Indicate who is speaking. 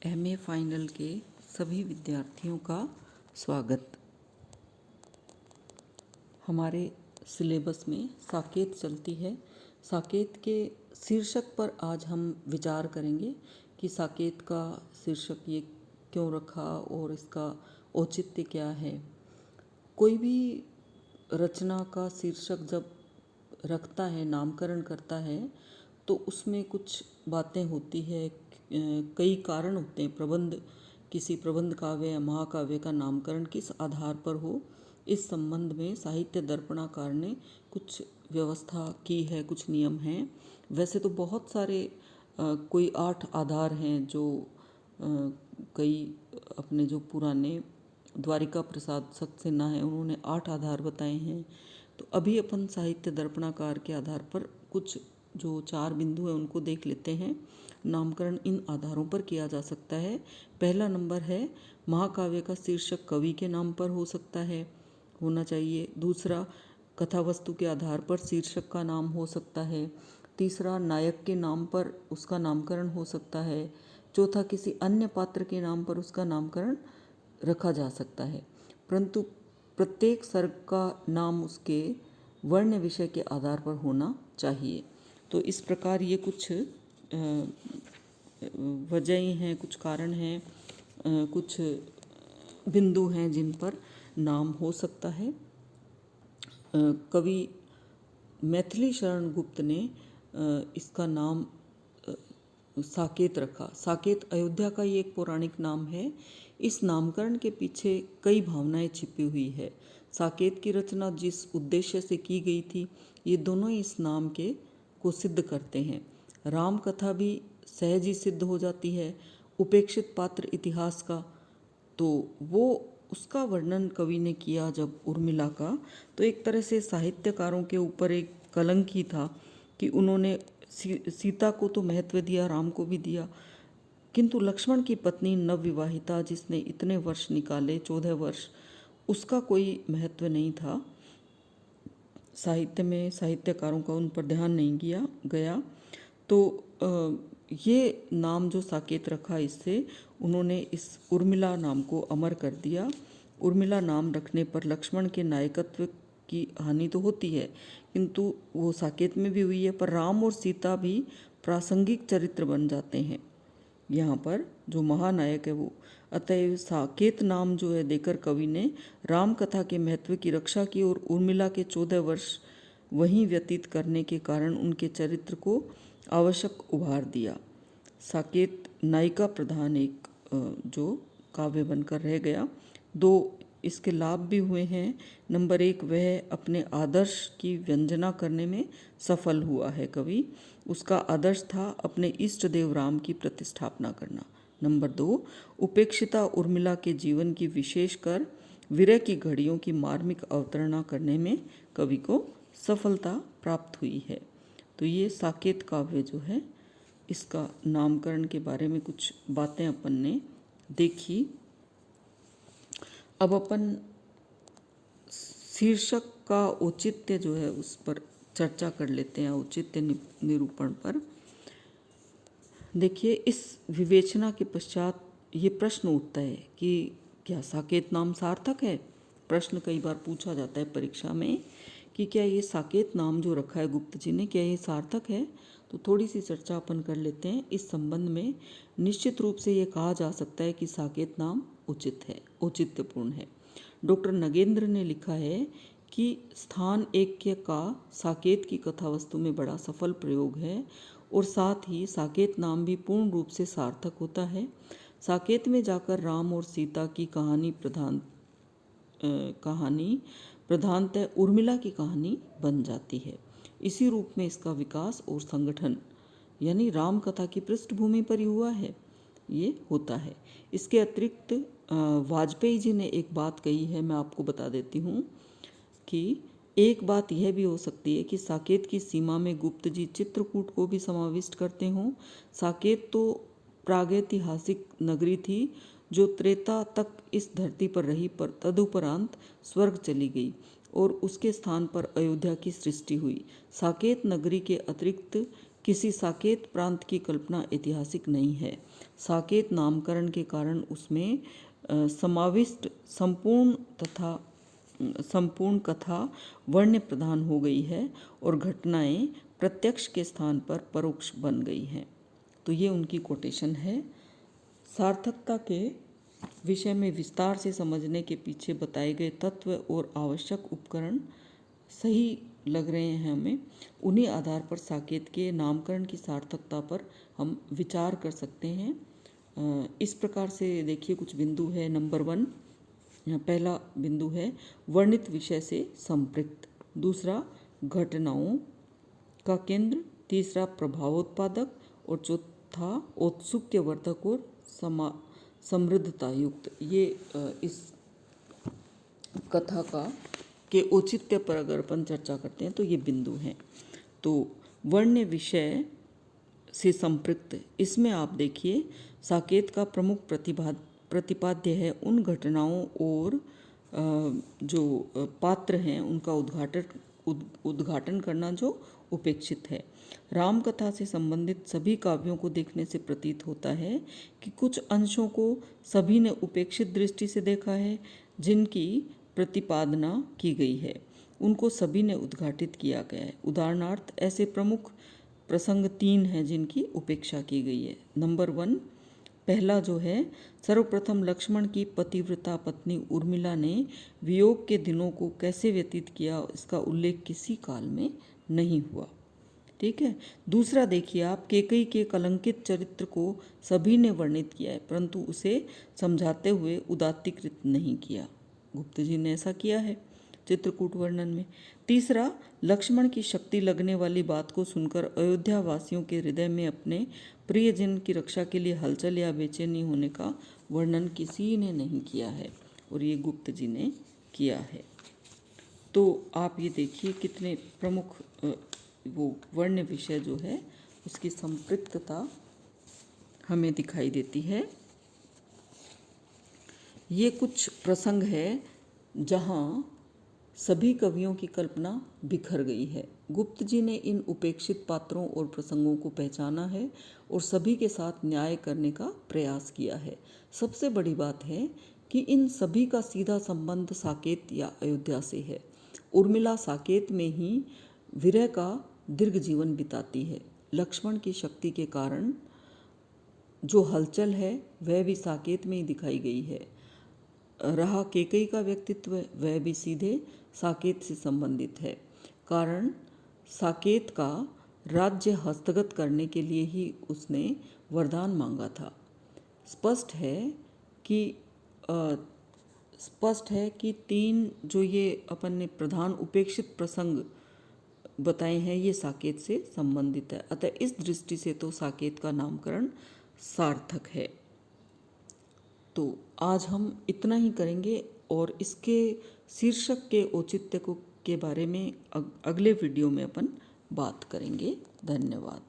Speaker 1: MA final के सभी विद्यार्थियों का स्वागत। हमारे सिलेबस में साकेत चलती है। साकेत के शीर्षक पर आज हम विचार करेंगे कि साकेत का शीर्षक ये क्यों रखा और इसका औचित्य क्या है। कोई भी रचना का शीर्षक जब रखता है, नामकरण करता है, तो उसमें कुछ बातें होती है, कई कारण होते हैं। किसी प्रबंध काव्य या महाकाव्य का नामकरण किस आधार पर हो, इस संबंध में साहित्य दर्पणाकार ने कुछ व्यवस्था की है, कुछ नियम हैं। वैसे तो बहुत सारे कोई 8 आधार हैं जो कई अपने जो पुराने द्वारिका प्रसाद सक्सेना है उन्होंने 8 आधार बताए हैं। तो अभी अपन साहित्य दर्पणाकार के आधार पर कुछ जो 4 बिंदु हैं उनको देख लेते हैं। नामकरण इन आधारों पर किया जा सकता है। पहला नंबर है, महाकाव्य का शीर्षक कवि के नाम पर हो सकता है, होना चाहिए। दूसरा, कथा वस्तु के आधार पर शीर्षक का नाम हो सकता है। तीसरा, नायक के नाम पर उसका नामकरण हो सकता है। चौथा, किसी अन्य पात्र के नाम पर उसका नामकरण रखा जा सकता है, परंतु प्रत्येक सर्ग का नाम उसके वर्ण विषय के आधार पर होना चाहिए। तो इस प्रकार ये कुछ वजहें हैं, कुछ कारण हैं, कुछ बिंदु हैं जिन पर नाम हो सकता है। कवि मैथिली शरण गुप्त ने इसका नाम साकेत रखा। साकेत अयोध्या का ये एक पौराणिक नाम है। इस नामकरण के पीछे कई भावनाएं छिपी हुई है। साकेत की रचना जिस उद्देश्य से की गई थी, ये दोनों ही इस नाम के को सिद्ध करते हैं। राम कथा भी सहज ही सिद्ध हो जाती है। उपेक्षित पात्र इतिहास का, तो वो उसका वर्णन कवि ने किया जब उर्मिला का, तो एक तरह से साहित्यकारों के ऊपर एक कलंक ही था कि उन्होंने सीता को तो महत्व दिया, राम को भी दिया, किंतु लक्ष्मण की पत्नी नवविवाहिता जिसने इतने वर्ष निकाले, 14 वर्ष, उसका कोई महत्व नहीं था। साहित्य में साहित्यकारों का उन पर ध्यान नहीं किया गया। तो ये नाम जो साकेत रखा, इससे उन्होंने इस उर्मिला नाम को अमर कर दिया। उर्मिला नाम रखने पर लक्ष्मण के नायकत्व की हानि तो होती है, किंतु वो साकेत में भी हुई है, पर राम और सीता भी प्रासंगिक चरित्र बन जाते हैं यहाँ पर, जो महानायक है वो। अतएव साकेत नाम जो है देकर कवि ने राम कथा के महत्व की रक्षा की और उर्मिला के 14 वर्ष वहीं व्यतीत करने के कारण उनके चरित्र को आवश्यक उभार दिया। साकेत नायिका प्रधान एक जो काव्य बनकर रह गया। 2 इसके लाभ भी हुए हैं। नंबर 1, वह अपने आदर्श की व्यंजना करने में सफल हुआ है कवि। उसका आदर्श था अपने इष्ट देव राम की प्रतिष्ठापना करना। नंबर 2, उपेक्षिता उर्मिला के जीवन की विशेषकर विरह की घड़ियों की मार्मिक अवतरणा करने में कवि को सफलता प्राप्त हुई है। तो ये साकेत काव्य जो है, इसका नामकरण के बारे में कुछ बातें अपन ने देखी। अब अपन शीर्षक का औचित्य जो है उस पर चर्चा कर लेते हैं, औचित्य निरूपण पर। देखिए, इस विवेचना के पश्चात ये प्रश्न उठता है कि क्या साकेत नाम सार्थक है। प्रश्न कई बार पूछा जाता है परीक्षा में कि क्या ये साकेत नाम जो रखा है गुप्त जी ने, क्या ये सार्थक है। तो थोड़ी सी चर्चा अपन कर लेते हैं इस संबंध में। निश्चित रूप से ये कहा जा सकता है कि साकेत नाम उचित है, औचित्यपूर्ण है। डॉक्टर नगेंद्र ने लिखा है कि स्थान ऐक्य का साकेत की कथा वस्तु में बड़ा सफल प्रयोग है और साथ ही साकेत नाम भी पूर्ण रूप से सार्थक होता है। साकेत में जाकर राम और सीता की कहानी प्रधानतः उर्मिला की कहानी बन जाती है। इसी रूप में इसका विकास और संगठन यानी राम कथा की पृष्ठभूमि पर ही हुआ है, ये होता है। इसके अतिरिक्त वाजपेयी जी ने एक बात कही है, मैं आपको बता देती हूँ कि एक बात यह भी हो सकती है कि साकेत की सीमा में गुप्त जी चित्रकूट को भी समाविष्ट करते हों। साकेत तो प्रागैतिहासिक नगरी थी जो त्रेता तक इस धरती पर रही, पर तदुपरांत स्वर्ग चली गई और उसके स्थान पर अयोध्या की सृष्टि हुई। साकेत नगरी के अतिरिक्त किसी साकेत प्रांत की कल्पना ऐतिहासिक नहीं है। साकेत नामकरण के कारण उसमें समाविष्ट संपूर्ण कथा वर्ण्य प्रधान हो गई है और घटनाएं प्रत्यक्ष के स्थान पर परोक्ष बन गई हैं। तो ये उनकी कोटेशन है। सार्थकता के विषय में विस्तार से समझने के पीछे बताए गए तत्व और आवश्यक उपकरण सही लग रहे हैं हमें। उन्हीं आधार पर साकेत के नामकरण की सार्थकता पर हम विचार कर सकते हैं। इस प्रकार से देखिए कुछ बिंदु है। नंबर 1, पहला बिंदु है वर्णित विषय से संपृक्त, दूसरा घटनाओं का केंद्र, तीसरा प्रभावोत्पादक और चौथा औत्सुक्यवर्धक और समृद्धता युक्त। ये इस कथा के औचित्य पर अगर अपन चर्चा करते हैं तो ये बिंदु हैं। तो वर्ण्य विषय से संपृक्त, इसमें आप देखिए साकेत का प्रमुख प्रतिपाद्य है उन घटनाओं और जो पात्र हैं उनका उद्घाटन करना जो उपेक्षित है। राम कथा से संबंधित सभी काव्यों को देखने से प्रतीत होता है कि कुछ अंशों को सभी ने उपेक्षित दृष्टि से देखा है, जिनकी प्रतिपादना की गई है उनको सभी ने उद्घाटित किया गया है। उदाहरणार्थ ऐसे प्रमुख प्रसंग 3 हैं जिनकी उपेक्षा की गई है। नंबर 1, पहला जो है, सर्वप्रथम लक्ष्मण की पतिव्रता पत्नी उर्मिला ने वियोग के दिनों को कैसे व्यतीत किया, इसका उल्लेख किसी काल में नहीं हुआ। ठीक है। दूसरा देखिए आप, कैकेयी के कलंकित चरित्र को सभी ने वर्णित किया है परंतु उसे समझाते हुए उदात्तीकृत नहीं किया। गुप्त जी ने ऐसा किया है चित्रकूट वर्णन में। तीसरा, लक्ष्मण की शक्ति लगने वाली बात को सुनकर अयोध्या वासियों के हृदय में अपने प्रियजन की रक्षा के लिए हलचल या बेचैनी होने का वर्णन किसी ने नहीं किया है और ये गुप्त जी ने किया है। तो आप ये देखिए कितने प्रमुख वो वर्ण्य विषय जो है उसकी संपृक्तता हमें दिखाई देती है। ये कुछ प्रसंग है जहाँ सभी कवियों की कल्पना बिखर गई है। गुप्त जी ने इन उपेक्षित पात्रों और प्रसंगों को पहचाना है और सभी के साथ न्याय करने का प्रयास किया है। सबसे बड़ी बात है कि इन सभी का सीधा संबंध साकेत या अयोध्या से है। उर्मिला साकेत में ही विरह का दीर्घ जीवन बिताती है। लक्ष्मण की शक्ति के कारण जो हलचल है वह भी साकेत में ही दिखाई गई है। रहा कैकेयी का व्यक्तित्व, वह भी सीधे साकेत से संबंधित है। कारण साकेत का राज्य हस्तगत करने के लिए ही उसने वरदान मांगा था। स्पष्ट है कि 3 जो ये अपन ने प्रधान उपेक्षित प्रसंग बताए हैं ये साकेत से संबंधित है। अतः इस दृष्टि से तो साकेत का नामकरण सार्थक है। तो आज हम इतना ही करेंगे और इसके शीर्षक के औचित्य के बारे में अगले वीडियो में अपन बात करेंगे। धन्यवाद।